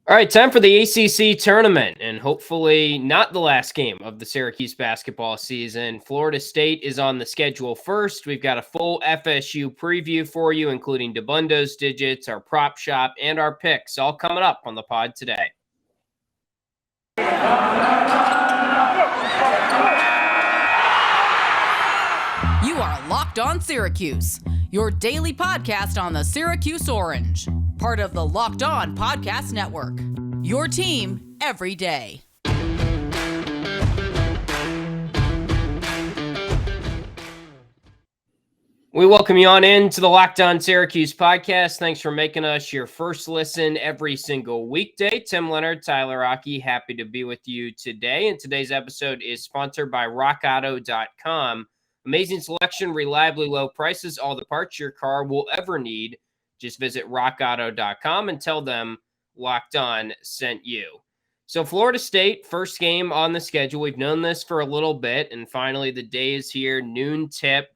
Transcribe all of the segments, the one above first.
All right, time for the ACC tournament, and hopefully not the last game of the Syracuse basketball season. Florida State is on the schedule first. We've got a full FSU preview for you, including Dabbundo's digits, our prop shop, and our picks, all coming up on the pod today. You are Locked On Syracuse, your daily podcast on the Syracuse Orange, part of the Locked On Podcast Network, your team every day. We welcome you on in to the Locked On Syracuse podcast. Thanks for making us your first listen every single weekday. Tim, Leonard, Tyler Aki, happy to be with you today. And today's episode is sponsored by RockAuto.com. Amazing selection, reliably low prices, all the parts your car will ever need. Just visit rockauto.com and tell them Locked On sent you. So Florida State, first game on the schedule. We've known this for a little bit, and finally the day is here, noon tip.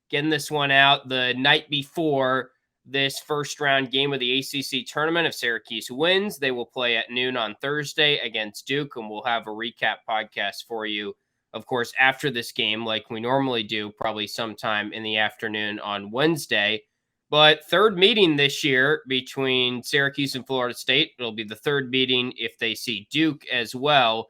Getting this one out the night before this first round game of the ACC tournament. If Syracuse wins, they will play at noon on Thursday against Duke, and we'll have a recap podcast for you, of course, after this game, like we normally do, probably sometime in the afternoon on Wednesday. But third meeting this year between Syracuse and Florida State. It'll be the third meeting if they see Duke as well.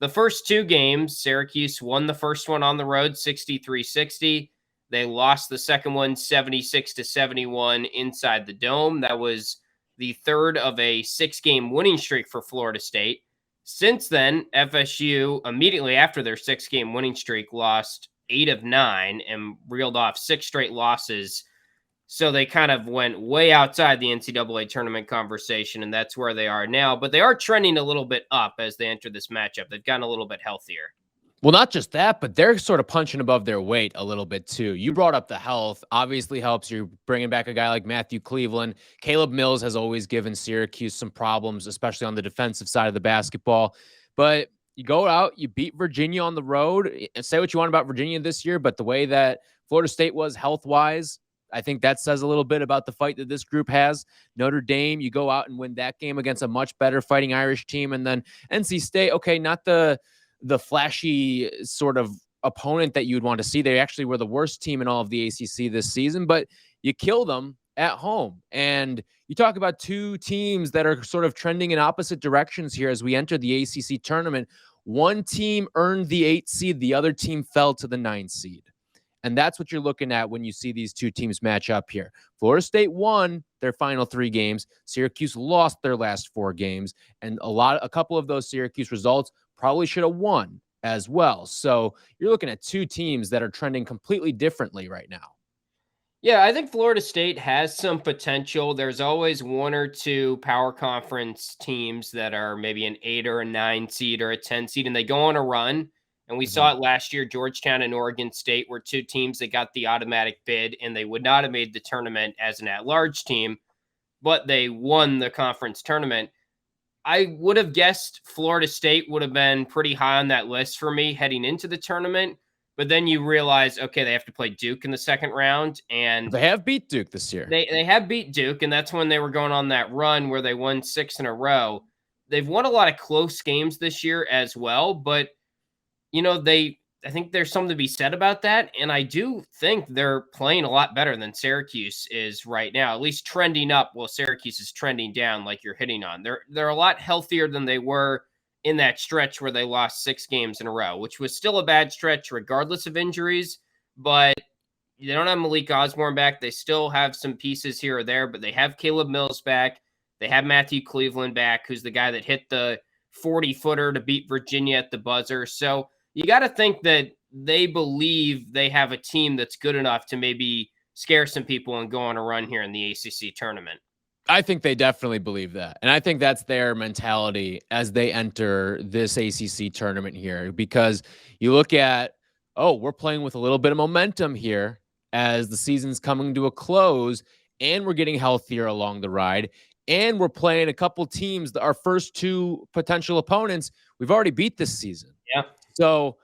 The first two games, Syracuse won the first one on the road, 63-60. They lost the second one, 76-71 inside the Dome. That was the third of a six-game winning streak for Florida State. Since then, FSU, immediately after their six-game winning streak, lost 8 of 9 and reeled off 6 straight losses. So they kind of went way outside the NCAA tournament conversation, and that's where they are now. But they are trending a little bit up as they enter this matchup. They've gotten a little bit healthier. Well, not just that, but they're sort of punching above their weight a little bit too. You brought up the health, obviously helps. You're bringing back a guy like Matthew Cleveland. Caleb Mills has always given Syracuse some problems, especially on the defensive side of the basketball. But you go out, you beat Virginia on the road, and say what you want about Virginia this year, but the way that Florida State was health-wise, I think that says a little bit about the fight that this group has. Notre Dame, you go out and win that game against a much better Fighting Irish team. And then NC State, okay, not the flashy sort of opponent that you'd want to see. They actually were the worst team in all of the ACC this season, but you kill them at home. And you talk about two teams that are sort of trending in opposite directions here as we enter the ACC tournament. One team earned the 8th seed. The other team fell to the 9th seed. And that's what you're looking at when you see these two teams match up here. Florida State won their final 3 games. Syracuse lost their last 4 games. And a couple of those Syracuse results probably should have won as well. So you're looking at two teams that are trending completely differently right now. Yeah, I think Florida State has some potential. There's always one or two power conference teams that are maybe an 8 or a 9 seed or a 10 seed, and they go on a run. And we saw it last year. Georgetown and Oregon State were two teams that got the automatic bid, and they would not have made the tournament as an at-large team, but they won the conference tournament. I would have guessed Florida State would have been pretty high on that list for me heading into the tournament. But then you realize, okay, they have to play Duke in the second round. And they have beat Duke this year. They have beat Duke, and that's when they were going on that run where they won 6 in a row. They've won a lot of close games this year as well, but you know, I think there's something to be said about that. And I do think they're playing a lot better than Syracuse is right now, at least trending up while Syracuse is trending down like you're hitting on. They're a lot healthier than they were in that stretch where they lost 6 games in a row, which was still a bad stretch regardless of injuries. But they don't have Malik Osborne back. They still have some pieces here or there, but they have Caleb Mills back. They have Matthew Cleveland back, who's the guy that hit the 40-footer to beat Virginia at the buzzer. So you got to think that they believe they have a team that's good enough to maybe scare some people and go on a run here in the ACC tournament. I think they definitely believe that. And I think that's their mentality as they enter this ACC tournament here, because you look at, we're playing with a little bit of momentum here as the season's coming to a close, and we're getting healthier along the ride. And we're playing a couple teams, our first 2 potential opponents, we've already beat this season. Yeah. So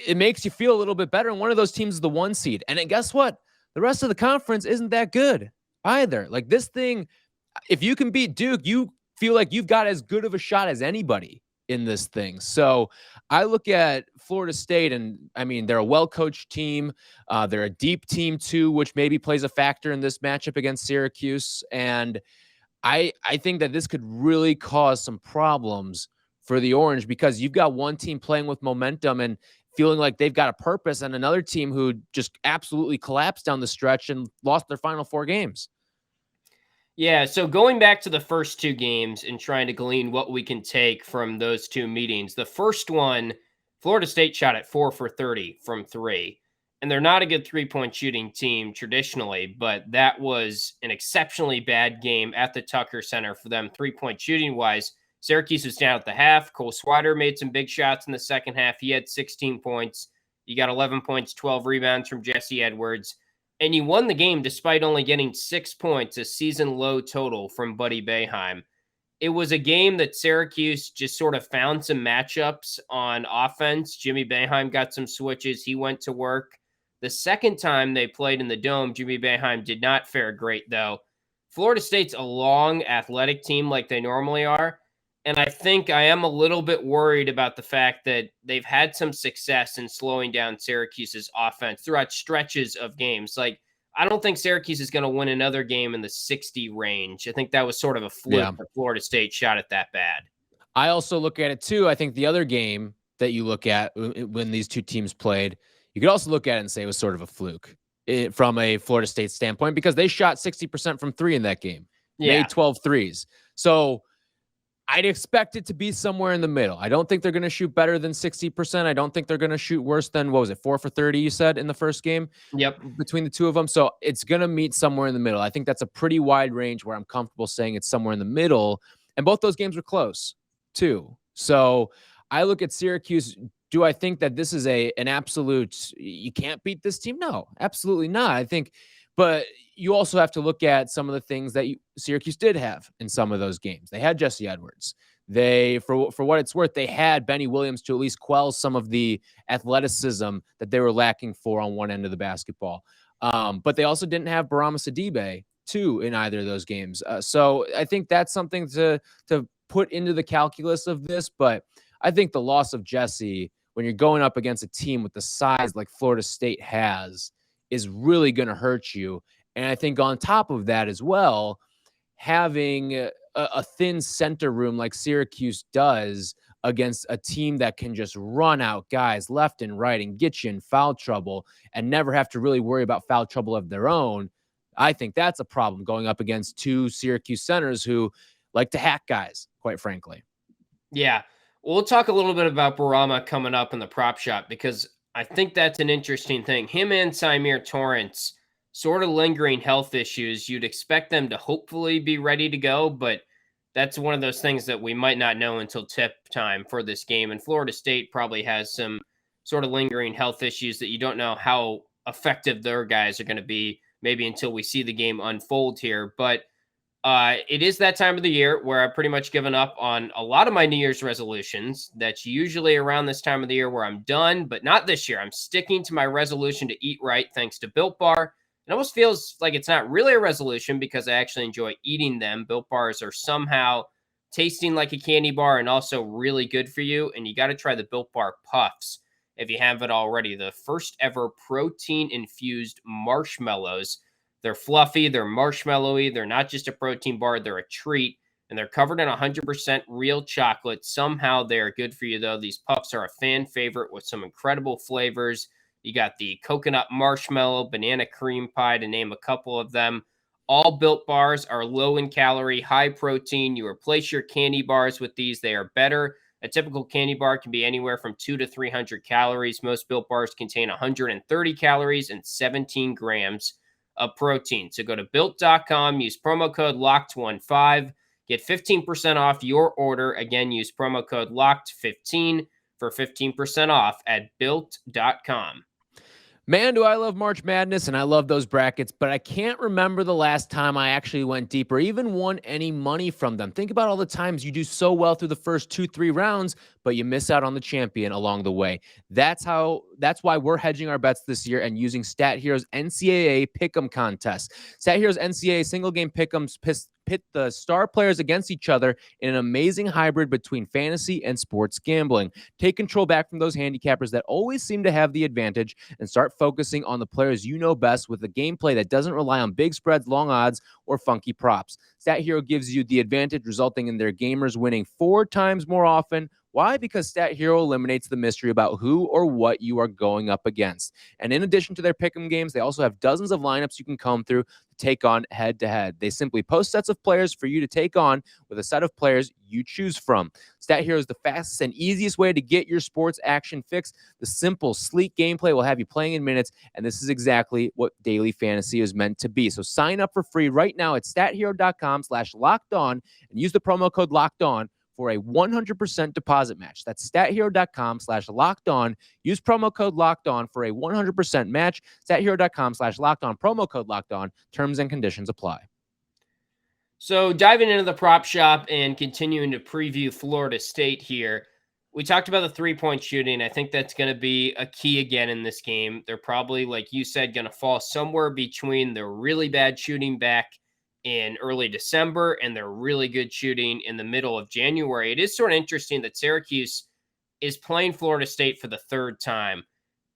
it makes you feel a little bit better. And one of those teams is the 1 seed. And then guess what? The rest of the conference isn't that good either. Like this thing, if you can beat Duke, you feel like you've got as good of a shot as anybody in this thing. So I look at Florida State, and I mean, they're a well-coached team. They're a deep team too, which maybe plays a factor in this matchup against Syracuse. And I think that this could really cause some problems for the Orange, because you've got one team playing with momentum and feeling like they've got a purpose, and another team who just absolutely collapsed down the stretch and lost their final 4 games. Yeah, so going back to the first 2 games and trying to glean what we can take from those 2 meetings. The first one, Florida State shot at 4 for 30 from 3. And they're not a good three-point shooting team traditionally, but that was an exceptionally bad game at the Tucker Center for them three-point shooting-wise. Syracuse was down at the half. Cole Swider made some big shots in the second half. He had 16 points. You got 11 points, 12 rebounds from Jesse Edwards. And you won the game despite only getting 6 points, a season-low total from Buddy Boeheim. It was a game that Syracuse just sort of found some matchups on offense. Jimmy Boeheim got some switches. He went to work. The second time they played in the Dome, Jimmy Boeheim did not fare great, though. Florida State's a long, athletic team like they normally are. And I think I am a little bit worried about the fact that they've had some success in slowing down Syracuse's offense throughout stretches of games. Like, I don't think Syracuse is going to win another game in the 60 range. I think that was sort of a fluke that Florida State shot it that bad. I also look at it, too. I think the other game that you look at when these two teams played, you could also look at it and say it was sort of a fluke from a Florida State standpoint, because they shot 60% from 3 in that game. Made 12 threes. So I'd expect it to be somewhere in the middle. I don't think they're going to shoot better than 60%. I don't think they're going to shoot worse than, 4 for 30, you said, in the first game? Yep. Between the two of them. So it's going to meet somewhere in the middle. I think that's a pretty wide range where I'm comfortable saying it's somewhere in the middle. And both those games were close, too. So I look at Syracuse. Do I think that this is an absolute, you can't beat this team? No, absolutely not. I think, but you also have to look at some of the things that Syracuse did have in some of those games. They had Jesse Edwards. They, for what it's worth, they had Benny Williams to at least quell some of the athleticism that they were lacking for on one end of the basketball. But they also didn't have Barama Sidibe, too, in either of those games. So I think that's something to put into the calculus of this. But I think the loss of Jesse, when you're going up against a team with the size like Florida State has, is really going to hurt you. And I think on top of that as well, having a thin center room like Syracuse does against a team that can just run out guys left and right and get you in foul trouble and never have to really worry about foul trouble of their own, I think that's a problem going up against two Syracuse centers who like to hack guys, quite frankly. Yeah. We'll talk a little bit about Barama coming up in the prop shop, because I think that's an interesting thing. Him and Symir Torrance, sort of lingering health issues. You'd expect them to hopefully be ready to go, but that's one of those things that we might not know until tip time for this game. And Florida State probably has some sort of lingering health issues that you don't know how effective their guys are going to be, maybe until we see the game unfold here. But it is that time of the year where I've pretty much given up on a lot of my New Year's resolutions. That's usually around this time of the year where I'm done, but not this year. I'm sticking to my resolution to eat right thanks to Built Bar. It almost feels like it's not really a resolution because I actually enjoy eating them. Built Bars are somehow tasting like a candy bar and also really good for you. And you got to try the Built Bar Puffs if you haven't already. The first ever protein-infused marshmallows. They're fluffy, they're marshmallowy, they're not just a protein bar, they're a treat, and they're covered in 100% real chocolate. Somehow they are good for you, though. These puffs are a fan favorite with some incredible flavors. You got the coconut marshmallow, banana cream pie, to name a couple of them. All Built Bars are low in calorie, high protein. You replace your candy bars with these. They are better. A typical candy bar can be anywhere from 200 to 300 calories. Most Built Bars contain 130 calories and 17 grams of protein. So go to built.com, use promo code LOCKED15, get 15% off your order. Again, use promo code LOCKED15 for 15% off at built.com. Man, do I love March Madness, and I love those brackets, but I can't remember the last time I actually went deep or even won any money from them. Think about all the times you do so well through the first 2-3 rounds, but you miss out on the champion along the way. That's why we're hedging our bets this year and using Stat Hero's NCAA Pick'em contest. Stat Hero's NCAA single game Pick'em pit the star players against each other in an amazing hybrid between fantasy and sports gambling. Take control back from those handicappers that always seem to have the advantage and start focusing on the players you know best with a gameplay that doesn't rely on big spreads, long odds, or funky props. Stat Hero gives you the advantage, resulting in their gamers winning 4 times more often. Why? Because Stat Hero eliminates the mystery about who or what you are going up against. And in addition to their pick'em games, they also have dozens of lineups you can comb through to take on head-to-head. They simply post sets of players for you to take on with a set of players you choose from. Stat Hero is the fastest and easiest way to get your sports action fix. The simple, sleek gameplay will have you playing in minutes, and this is exactly what daily fantasy is meant to be. So sign up for free right now at stathero.com/lockedon and use the promo code LOCKEDON for a 100% deposit match. That's stathero.com/lockedon. Use promo code LOCKEDON for a 100% match. Stathero.com/lockedon, promo code LOCKEDON. Terms and conditions apply. So diving into the prop shop and continuing to preview Florida State here, we talked about the three-point shooting. I think that's going to be a key again in this game. They're probably, like you said, going to fall somewhere between the really bad shooting back in early December and their really good shooting in the middle of January. It is sort of interesting that Syracuse is playing Florida State for the third time.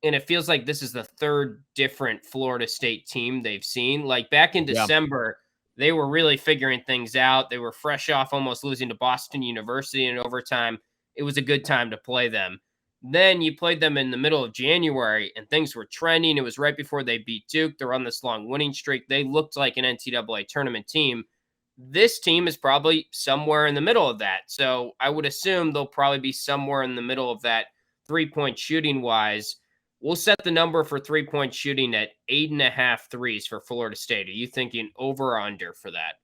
And it feels like this is the third different Florida State team they've seen. Like back in December, they were really figuring things out. They were fresh off almost losing to Boston University in overtime. It was a good time to play them. Then you played them in the middle of January and things were trending. It was right before they beat Duke. They're on this long winning streak. They looked like an NCAA tournament team. This team is probably somewhere in the middle of that. So I would assume they'll probably be somewhere in the middle of that three-point shooting wise. We'll set the number for three-point shooting at 8.5 threes for Florida State. Are you thinking over or under for that?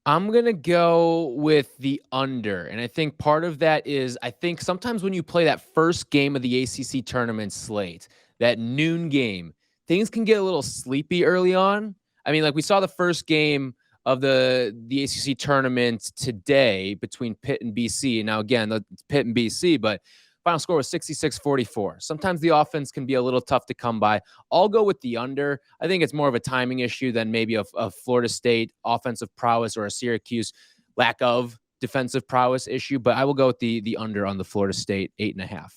I'm going to go with the under. And I think part of that is I think sometimes when you play that first game of the ACC tournament slate, that noon game, things can get a little sleepy early on. I mean, like we saw the first game of the ACC tournament today between Pitt and BC. Now, again, it's Pitt and BC, but final score was 66-44. Sometimes the offense can be a little tough to come by. I'll go with the under. I think it's more of a timing issue than maybe a Florida State offensive prowess or a Syracuse lack of defensive prowess issue, but I will go with the under on the Florida State 8.5.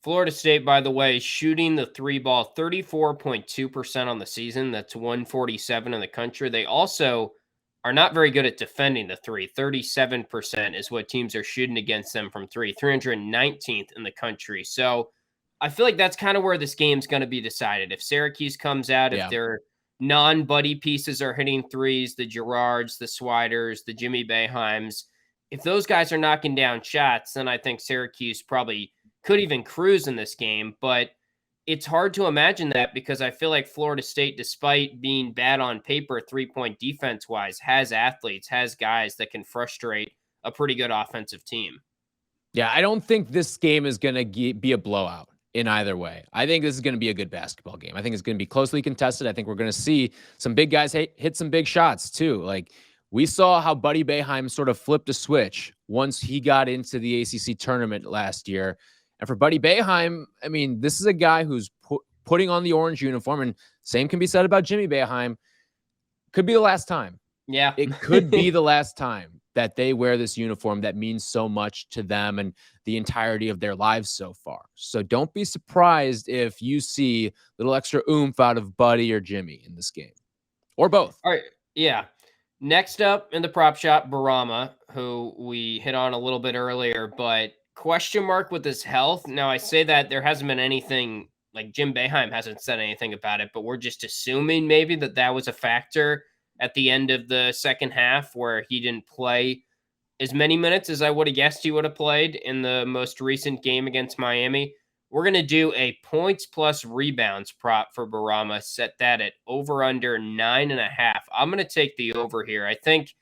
Florida State, by the way, shooting the three ball 34.2% on the season. That's 147 in the country. They also are not very good at defending the three. 37% is what teams are shooting against them from three. 319th in the country. So I feel like that's kind of where this game's going to be decided. If Syracuse comes out, if their non-Buddy pieces are hitting threes, the Girards, the Swiders, the Jimmy Boeheims, if those guys are knocking down shots, then I think Syracuse probably could even cruise in this game. But it's hard to imagine that because I feel like Florida State, despite being bad on paper, three-point defense-wise, has athletes, has guys that can frustrate a pretty good offensive team. Yeah, I don't think this game is going to be a blowout in either way. I think this is going to be a good basketball game. I think it's going to be closely contested. I think we're going to see some big guys hit some big shots too. Like we saw how Buddy Boeheim sort of flipped a switch once he got into the ACC tournament last year. And for Buddy Boeheim, I mean, this is a guy who's putting on the orange uniform, and same can be said about Jimmy Boeheim. Could be the last time. Yeah. It could be the last time that they wear this uniform that means so much to them and the entirety of their lives so far. So don't be surprised if you see a little extra oomph out of Buddy or Jimmy in this game. Or both. All right. Yeah. Next up in the prop shop, Barama, who we hit on a little bit earlier, but question mark with his health. Now, I say that there hasn't been anything, like Jim Boeheim hasn't said anything about it, but we're just assuming maybe that was a factor at the end of the second half where he didn't play as many minutes as I would have guessed he would have played in the most recent game against Miami. We're going to do a points plus rebounds prop for Barama, set that at over under 9.5. I'm going to take the over here. I think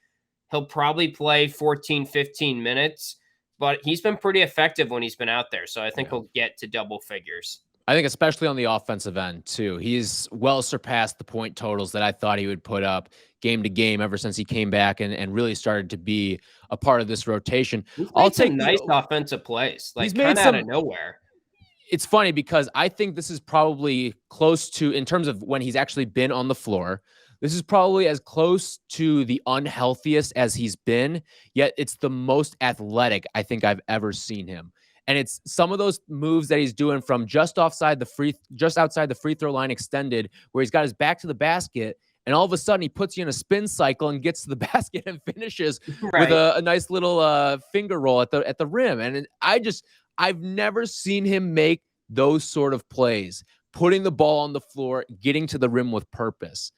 he'll probably play 14, 15 minutes. But he's been pretty effective when he's been out there. So I think he'll get to double figures. I think especially on the offensive end, too. He's well surpassed the point totals that I thought he would put up game to game ever since he came back and really started to be a part of this rotation. I'll take nice offensive plays, like kind of out of nowhere. It's funny because I think this is probably close to, in terms of when he's actually been on the floor, This is probably as close to the unhealthiest as he's been, yet it's the most athletic I think I've ever seen him. And it's some of those moves that he's doing from just outside the free throw line extended, where he's got his back to the basket, and all of a sudden he puts you in a spin cycle and gets to the basket and finishes with a nice little finger roll at the rim. And I've never seen him make those sort of plays, putting the ball on the floor, getting to the rim with purpose.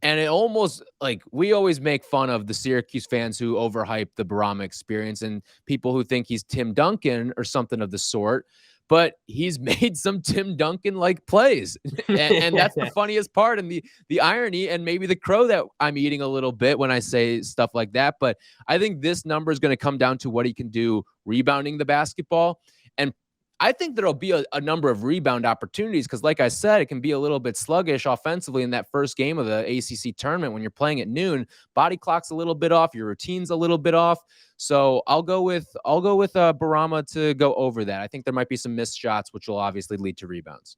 And it almost, like, we always make fun of the Syracuse fans who overhype the Boeheim experience and people who think he's Tim Duncan or something of the sort. But he's made some Tim Duncan-like plays. And that's the funniest part, and the irony, and maybe the crow that I'm eating a little bit when I say stuff like that. But I think this number is going to come down to what he can do rebounding the basketball. And I think there'll be a number of rebound opportunities because, like I said, it can be a little bit sluggish offensively in that first game of the ACC tournament when you're playing at noon. Body clock's a little bit off, your routine's a little bit off. So I'll go with Boeheim to go over that. I think there might be some missed shots, which will obviously lead to rebounds.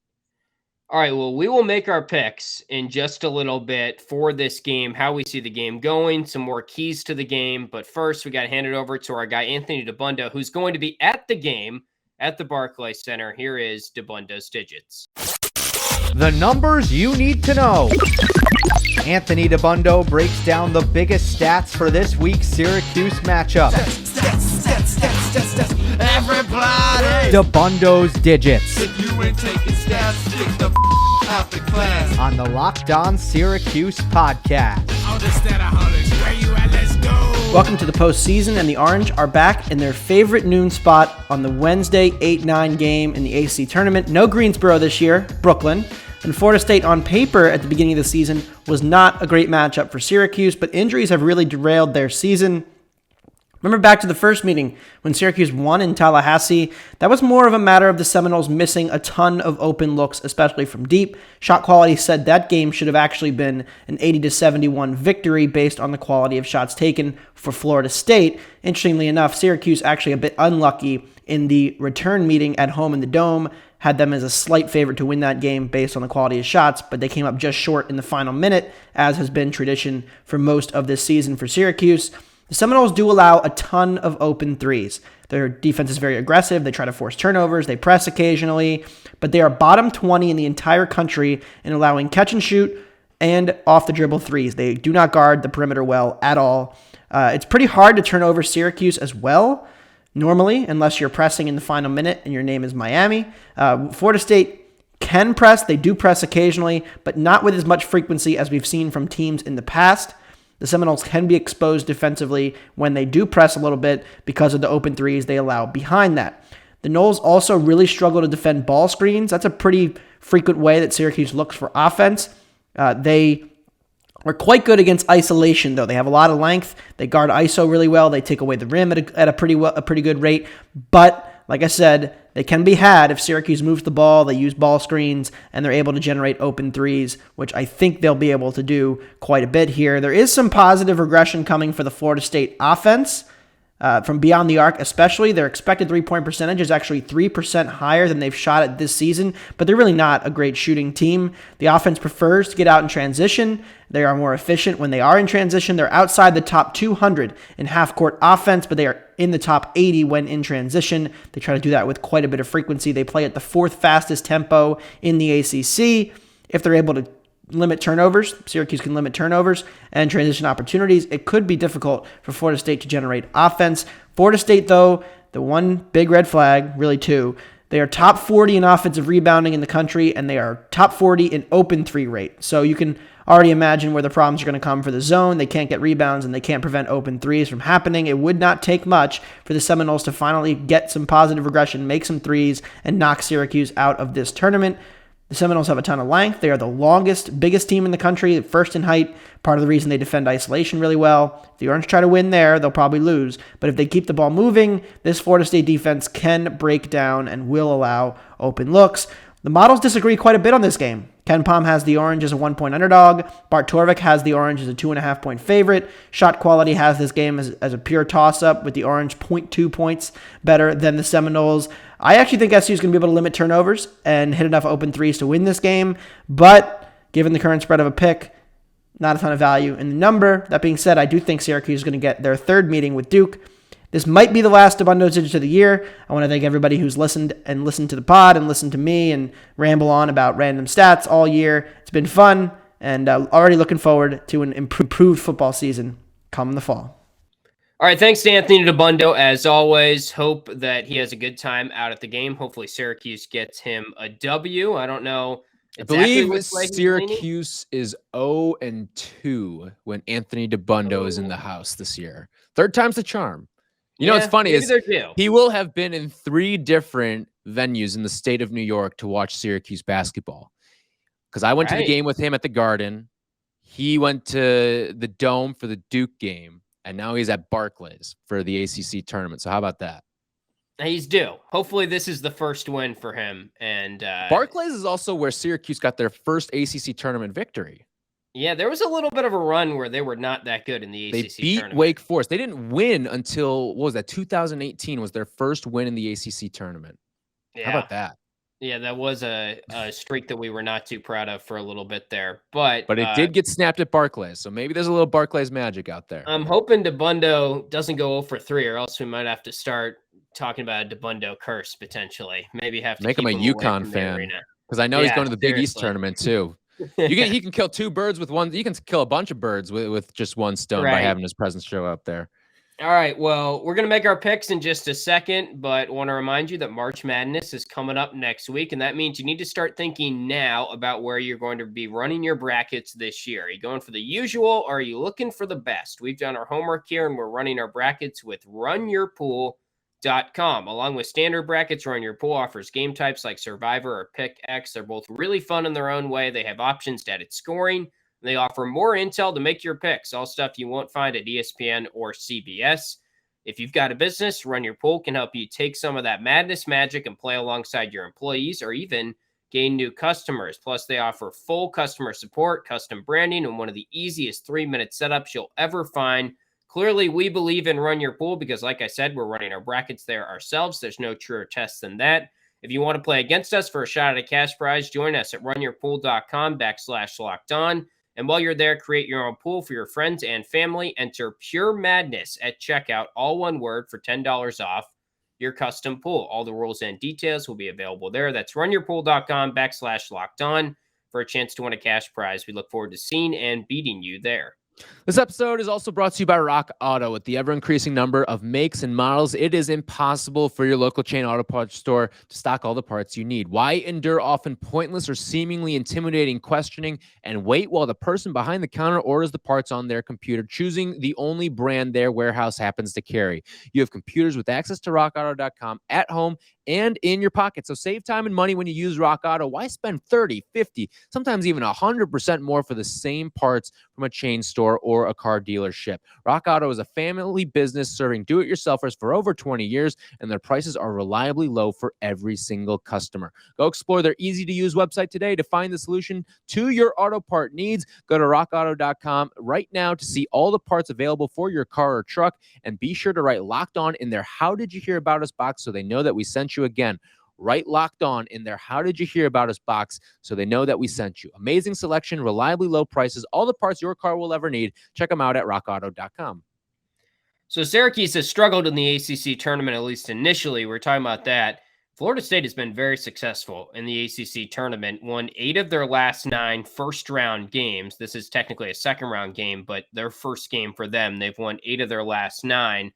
All right, well, we will make our picks in just a little bit for this game, how we see the game going, some more keys to the game. But first, we got to hand it over to our guy, Anthony Dabbundo, who's going to be at the game at the Barclays Center. Here is Dabbundo's Digits. The numbers you need to know. Anthony Dabbundo breaks down the biggest stats for this week's Syracuse matchup. Everybody! Dabbundo's Digits. If you ain't taking stats, get the out the class. On the Locked On Syracuse Podcast. Where you at? Let's go. Welcome to the postseason, and the Orange are back in their favorite noon spot on the Wednesday 8-9 game in the ACC tournament. No Greensboro this year, Brooklyn. And Florida State on paper at the beginning of the season was not a great matchup for Syracuse, but injuries have really derailed their season. Remember back to the first meeting when Syracuse won in Tallahassee? That was more of a matter of the Seminoles missing a ton of open looks, especially from deep. Shot quality said that game should have actually been an 80-71 victory based on the quality of shots taken for Florida State. Interestingly enough, Syracuse actually a bit unlucky in the return meeting at home in the Dome. Had them as a slight favorite to win that game based on the quality of shots, but they came up just short in the final minute, as has been tradition for most of this season for Syracuse. The Seminoles do allow a ton of open threes. Their defense is very aggressive. They try to force turnovers. They press occasionally, but they are bottom 20 in the entire country in allowing catch and shoot and off the dribble threes. They do not guard the perimeter well at all. It's pretty hard to turn over Syracuse as well, normally, unless you're pressing in the final minute and your name is Miami. Florida State can press. They do press occasionally, but not with as much frequency as we've seen from teams in the past. The Seminoles can be exposed defensively when they do press a little bit because of the open threes they allow behind that. The Noles also really struggle to defend ball screens. That's a pretty frequent way that Syracuse looks for offense. They are quite good against isolation, though. They have a lot of length. They guard ISO really well. They take away the rim at a pretty good rate. But like I said, they can be had if Syracuse moves the ball, they use ball screens, and they're able to generate open threes, which I think they'll be able to do quite a bit here. There is some positive regression coming for the Florida State offense. From beyond the arc especially, their expected three-point percentage is actually 3% higher than they've shot at this season, but they're really not a great shooting team. The offense prefers to get out in transition. They are more efficient when they are in transition. They're outside the top 200 in half-court offense, but they are in the top 80 when in transition. They try to do that with quite a bit of frequency. They play at the fourth fastest tempo in the ACC. If they're able to limit turnovers, Syracuse can limit turnovers and transition opportunities. It could be difficult for Florida State to generate offense. Florida State, though, the one big red flag, really two, they are top 40 in offensive rebounding in the country, and they are top 40 in open three rate. So you can already imagine where the problems are going to come for the zone. They can't get rebounds, and they can't prevent open threes from happening. It would not take much for the Seminoles to finally get some positive regression, make some threes, and knock Syracuse out of this tournament. The Seminoles have a ton of length. They are the longest, biggest team in the country, first in height. Part of the reason they defend isolation really well. If the Orange try to win there, they'll probably lose. But if they keep the ball moving, this Florida State defense can break down and will allow open looks. The models disagree quite a bit on this game. Ken Pom has the Orange as a 1-point underdog. Bart Torvik has the Orange as a 2.5-point favorite. Shot quality has this game as a pure toss-up with the Orange 0.2 points better than the Seminoles. I actually think SU is going to be able to limit turnovers and hit enough open threes to win this game. But given the current spread of a pick, Not a ton of value in the number. That being said, I do think Syracuse is going to get their third meeting with Duke. This might be the last Dabbundo digit of the year. I want to thank everybody who's listened to the pod and listened to me and ramble on about random stats all year. It's been fun, and already looking forward to an improved football season come the fall. All right, thanks to Anthony Dabbundo, as always. Hope that he has a good time out at the game. Hopefully Syracuse gets him a W. I don't know. I believe Syracuse is 0-2 when Anthony Dabbundo is in the house this year. Third time's the charm. You know what's funny is he will have been in 3 different venues in the state of New York to watch Syracuse basketball. Because I went to the game with him at the Garden. He went to the Dome for the Duke game. And now he's at Barclays for the ACC tournament. So how about that? He's due. Hopefully this is the first win for him. And Barclays is also where Syracuse got their first ACC tournament victory. Yeah, there was a little bit of a run where they were not that good in the ACC tournament. They beat Wake Forest. They didn't win until, what was that, 2018 was their first win in the ACC tournament. Yeah. How about that? Yeah, that was a streak that we were not too proud of for a little bit there. But it did get snapped at Barclays, so maybe there's a little Barclays magic out there. I'm hoping Dabbundo doesn't go 0-3, or else we might have to start talking about a Dabbundo curse potentially. Maybe have to make him a UConn fan, because I know he's going to the Big East tournament too. He can kill 2 birds with one. You can kill a bunch of birds with just one stone by having his presence show up there. All right, well, we're going to make our picks in just a second, but want to remind you that March Madness is coming up next week, and that means you need to start thinking now about where you're going to be running your brackets this year. Are you going for the usual, or are you looking for the best? We've done our homework here, and we're running our brackets with RunYourPool.com. Along with standard brackets, Run Your Pool offers game types like Survivor or Pick X. They're both really fun in their own way. They have options to edit scoring. They offer more intel to make your picks, all stuff you won't find at ESPN or CBS. If you've got a business, Run Your Pool can help you take some of that madness magic and play alongside your employees, or even gain new customers. Plus, they offer full customer support, custom branding, and one of the easiest 3-minute setups you'll ever find. Clearly, we believe in Run Your Pool because, like I said, we're running our brackets there ourselves. There's no truer test than that. If you want to play against us for a shot at a cash prize, join us at runyourpool.com/lockedon. And while you're there, create your own pool for your friends and family. Enter Pure Madness at checkout, all one word, for $10 off your custom pool. All the rules and details will be available there. That's runyourpool.com/lockedon for a chance to win a cash prize. We look forward to seeing and beating you there. This episode is also brought to you by Rock Auto. With the ever-increasing number of makes and models, it is impossible for your local chain auto parts store to stock all the parts you need. Why endure often pointless or seemingly intimidating questioning and wait while the person behind the counter orders the parts on their computer, choosing the only brand their warehouse happens to carry? You have computers with access to rockauto.com at home and in your pocket. So save time and money when you use Rock Auto. Why spend 30, 50, sometimes even 100% more for the same parts from a chain store or a car dealership? Rock Auto is a family business serving do-it-yourselfers for over 20 years, and their prices are reliably low for every single customer. Go explore their easy-to-use website today to find the solution to your auto part needs. Go to rockauto.com right now to see all the parts available for your car or truck, and be sure to write Locked On in their How Did You Hear About Us box so they know that we sent you. Again, write Locked On in their How Did You Hear About Us box so they know that we sent you. Amazing selection, reliably low prices, all the parts your car will ever need. Check them out at rockauto.com. So Syracuse has struggled in the ACC tournament, at least initially. We're talking about that. Florida State has been very successful in the ACC tournament, won 8 of their last 9 first-round games. This is technically a second-round game, but their first game for them, they've won 8 of their last 9.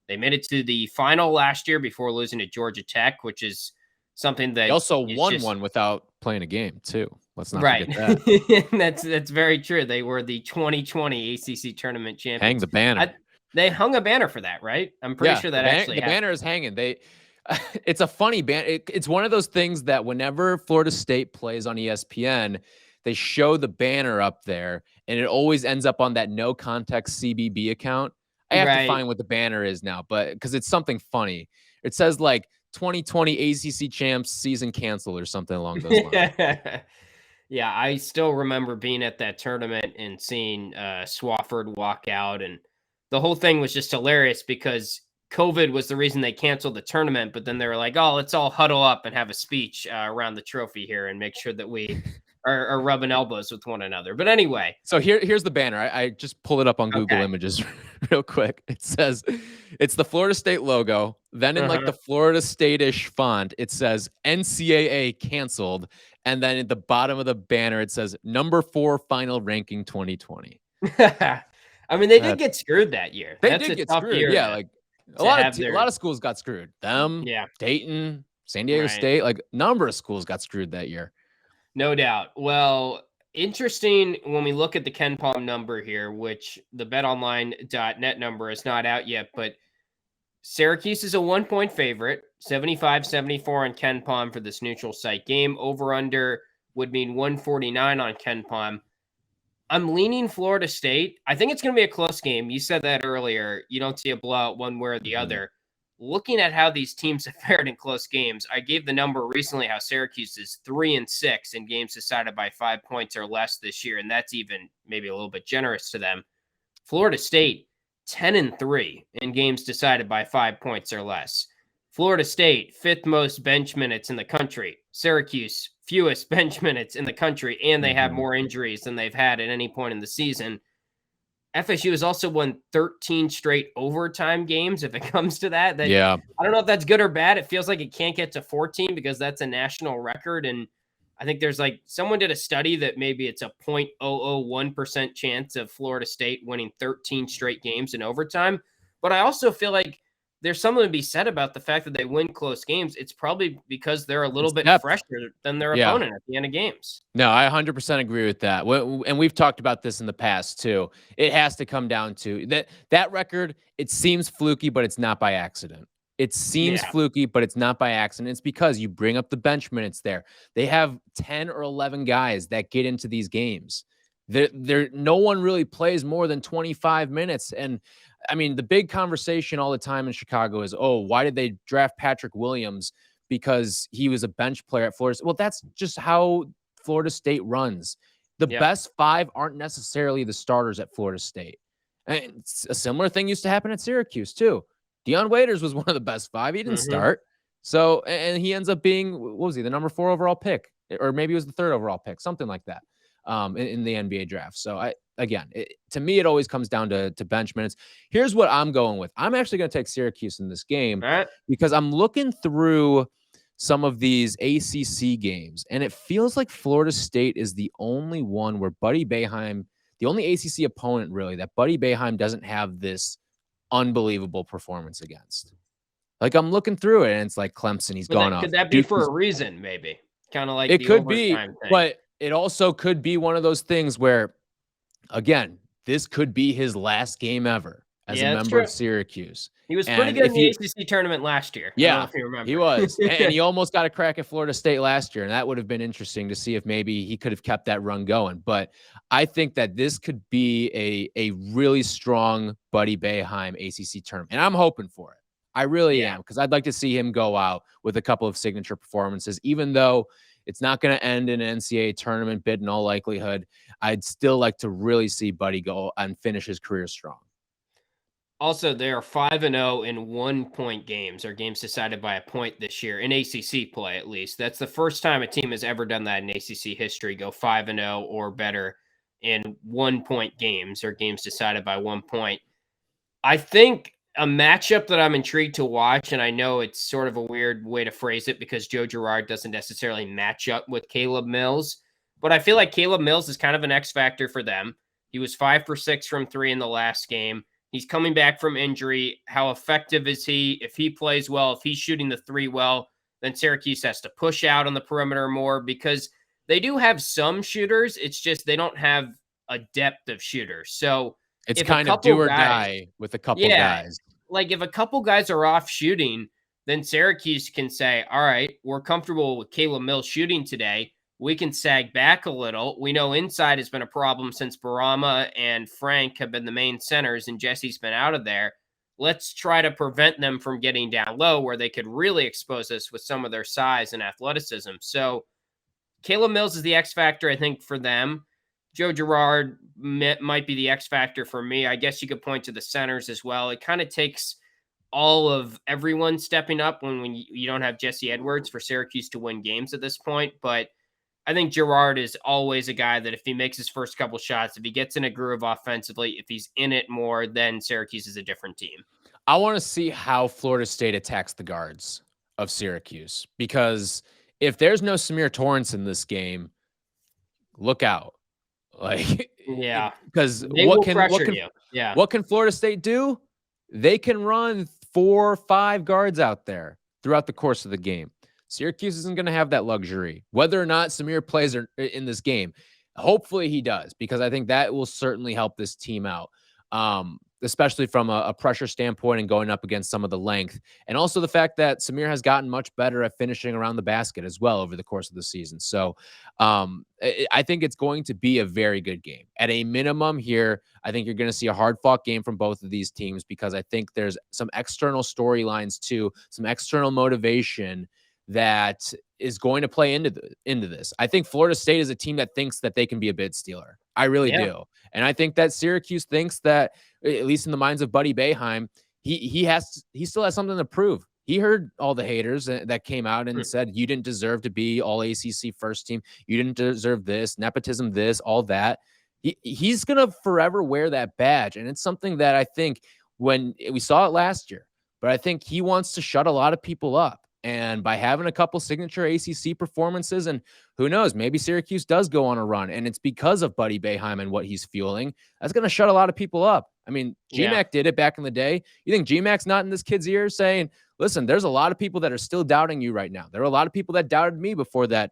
They made it to the final last year before losing to Georgia Tech, which is something that... They also won one without playing a game, too. Let's not forget that. That's very true. They were the 2020 ACC tournament champions. Hang the banner. They hung a banner for that, right? I'm pretty sure that the banner is hanging. It's a funny banner. It's one of those things that whenever Florida State plays on ESPN, they show the banner up there, and it always ends up on that no context CBB account. I have to find what the banner is now, but because it's something funny. It says like 2020 ACC champs season canceled or something along those lines. Yeah, I still remember being at that tournament and seeing Swafford walk out, and the whole thing was just hilarious because COVID was the reason they canceled the tournament, but then they were like, oh, let's all huddle up and have a speech around the trophy here and make sure that we are rubbing elbows with one another. But anyway. So here's the banner. I just pulled it up on Google Images real quick. It says it's the Florida State logo. Then in like the Florida State-ish font, it says NCAA canceled. And then at the bottom of the banner, it says number 4 final ranking 2020. I mean, they did get screwed that year. They did get screwed. Yeah, like a lot of schools got screwed. Dayton, San Diego State, like a number of schools got screwed that year. No doubt. Well, interesting when we look at the KenPom number here, which the BetOnline.net number is not out yet, but Syracuse is a 1-point favorite, 75-74 on KenPom for this neutral site game. Over-under would mean 149 on KenPom. I'm leaning Florida State. I think it's going to be a close game. You said that earlier. You don't see a blowout one way or the other. Looking at how these teams have fared in close games, I gave the number recently how Syracuse is 3-6 in games decided by 5 points or less this year, and that's even maybe a little bit generous to them. Florida State, 10-3 in games decided by 5 points or less. Florida State, 5th most bench minutes in the country. Syracuse, fewest bench minutes in the country, and they have more injuries than they've had at any point in the season. FSU has also won 13 straight overtime games. If it comes to that, I don't know if that's good or bad. It feels like it can't get to 14 because that's a national record. And I think there's someone did a study that maybe it's a 0.001% chance of Florida State winning 13 straight games in overtime. But I also feel like there's something to be said about the fact that they win close games. It's probably because they're a little bit fresher than their opponent at the end of games. No, I 100% agree with that. And we've talked about this in the past too. It has to come down to that record. It seems fluky, but it's not by accident. It seems fluky, but it's not by accident. It's because you bring up the bench minutes there. They have 10 or 11 guys that get into these games. No one really plays more than 25 minutes. And I mean, the big conversation all the time in Chicago is, why did they draft Patrick Williams? Because he was a bench player at Florida State. Well, that's just how Florida State runs. The best 5 aren't necessarily the starters at Florida State. And a similar thing used to happen at Syracuse too. Deion Waiters was one of the best 5. He didn't start. So, and he ends up being, what was he, the number 4 overall pick? Or maybe it was the 3rd overall pick, something like that. In the NBA draft. So to me, it always comes down to bench minutes. Here's what I'm going with. I'm actually going to take Syracuse in this game because I'm looking through some of these ACC games, and it feels like Florida State is the only one where Buddy Boeheim, the only ACC opponent really that Buddy Boeheim doesn't have this unbelievable performance against. Like I'm looking through it, and it's like Clemson, he's gone off. Could that be for a reason? Maybe kind of like it could be, but it also could be one of those things where, again, this could be his last game ever as a member of Syracuse. He was pretty good in the ACC tournament last year. Yeah, I don't know if you remember. He was. And he almost got a crack at Florida State last year, and that would have been interesting to see if maybe he could have kept that run going. But I think that this could be a really strong Buddy Boeheim ACC tournament, and I'm hoping for it. I really am, because I'd like to see him go out with a couple of signature performances, even though it's not going to end in an NCAA tournament bid in all likelihood. I'd still like to really see Buddy go and finish his career strong. Also, they are 5-0 in 1-point games, or games decided by a point this year, in ACC play at least. That's the first time a team has ever done that in ACC history, go 5-0 or better in 1-point games, or games decided by 1 point. I think a matchup that I'm intrigued to watch, and I know it's sort of a weird way to phrase it because Joe Girard doesn't necessarily match up with Caleb Mills, but I feel like Caleb Mills is kind of an X factor for them. He was 5 for 6 from 3 in the last game. He's coming back from injury. How effective is he? If he plays well, if he's shooting the 3 well, then Syracuse has to push out on the perimeter more because they do have some shooters. It's just they don't have a depth of shooters. So it's kind of do or die with a couple guys. Like if a couple guys are off shooting, then Syracuse can say, all right, we're comfortable with Caleb Mills shooting today. We can sag back a little. We know inside has been a problem since Barama and Frank have been the main centers and Jesse's been out of there. Let's try to prevent them from getting down low where they could really expose us with some of their size and athleticism. So Caleb Mills is the X factor, I think, for them. Joe Girard might be the X factor for me. I guess you could point to the centers as well. It kind of takes all of everyone stepping up when you don't have Jesse Edwards for Syracuse to win games at this point. But I think Girard is always a guy that if he makes his first couple shots, if he gets in a groove offensively, if he's in it more, then Syracuse is a different team. I want to see how Florida State attacks the guards of Syracuse, because if there's no Samir Torrance in this game, look out. Like, yeah, because what can Florida State do? They can run 4 or 5 guards out there throughout the course of the game. Syracuse isn't going to have that luxury, whether or not Samir plays in this game. Hopefully he does, because I think that will certainly help this team out, especially from a pressure standpoint and going up against some of the length. And also the fact that Samir has gotten much better at finishing around the basket as well over the course of the season. So I think it's going to be a very good game. At a minimum here, I think you're going to see a hard-fought game from both of these teams, because I think there's some external storylines too, some external motivation that is going to play into this. I think Florida State is a team that thinks that they can be a bid stealer. I really do. And I think that Syracuse thinks that, at least in the minds of Buddy Boeheim, he still has something to prove. He heard all the haters that came out and said, you didn't deserve to be all ACC first team. You didn't deserve this, nepotism, this, all that. He's going to forever wear that badge. And it's something that I think, when we saw it last year, but I think he wants to shut a lot of people up. And by having a couple signature ACC performances, and who knows, maybe Syracuse does go on a run, and it's because of Buddy Boeheim and what he's fueling, that's going to shut a lot of people up. I mean, GMAC did it back in the day. You think GMAC's not in this kid's ear saying, listen, there's a lot of people that are still doubting you right now. There are a lot of people that doubted me before that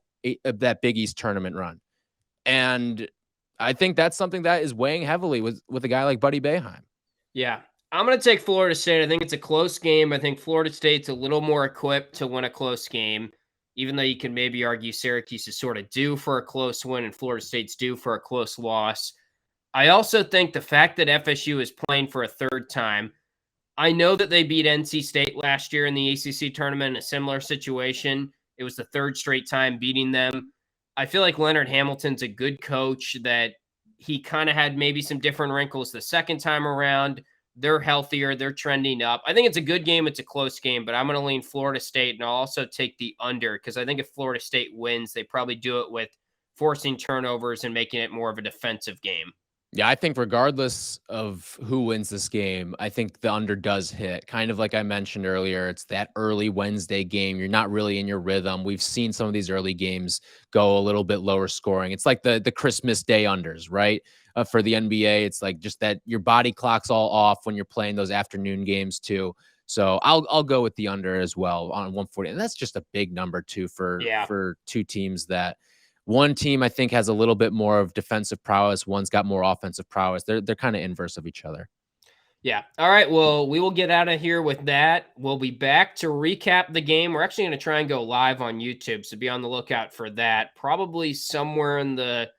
Big East tournament run. And I think that's something that is weighing heavily with a guy like Buddy Boeheim. Yeah. I'm going to take Florida State. I think it's a close game. I think Florida State's a little more equipped to win a close game, even though you can maybe argue Syracuse is sort of due for a close win and Florida State's due for a close loss. I also think the fact that FSU is playing for a third time, I know that they beat NC State last year in the ACC tournament in a similar situation. It was the third straight time beating them. I feel like Leonard Hamilton's a good coach, that he kind of had maybe some different wrinkles the second time around. They're healthier. They're trending up. I think it's a good game. It's a close game, but I'm going to lean Florida State, and I'll also take the under, because I think if Florida State wins, they probably do it with forcing turnovers and making it more of a defensive game. Yeah, I think regardless of who wins this game, I think the under does hit. Kind of like I mentioned earlier, it's that early Wednesday game. You're not really in your rhythm. We've seen some of these early games go a little bit lower scoring. It's like the Christmas Day unders, right? For the NBA, it's like just that your body clock's all off when you're playing those afternoon games too. So I'll go with the under as well on 140. And that's just a big number too for two teams that one team I think has a little bit more of defensive prowess. One's got more offensive prowess. They're kind of inverse of each other. Yeah. All right. Well, we will get out of here with that. We'll be back to recap the game. We're actually going to try and go live on YouTube, so be on the lookout for that. Probably somewhere in the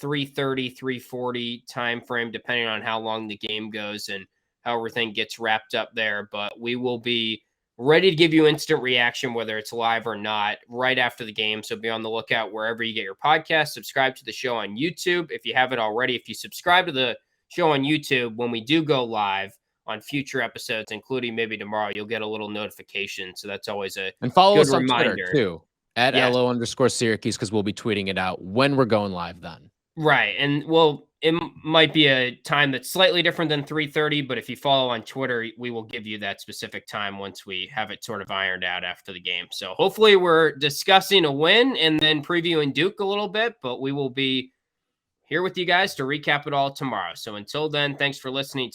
3:30, 3:40 time frame, depending on how long the game goes and how everything gets wrapped up there. But we will be ready to give you instant reaction, whether it's live or not, right after the game. So be on the lookout wherever you get your podcast. Subscribe to the show on YouTube if you haven't already. If you subscribe to the show on YouTube, when we do go live on future episodes, including maybe tomorrow, you'll get a little notification. So that's always a and follow good us on reminder. Twitter too, at LO_Syracuse, because we'll be tweeting it out when we're going live then. Right. And well, it might be a time that's slightly different than 3:30, but if you follow on Twitter, we will give you that specific time once we have it sort of ironed out after the game. So hopefully we're discussing a win and then previewing Duke a little bit, but we will be here with you guys to recap it all tomorrow. So until then, thanks for listening.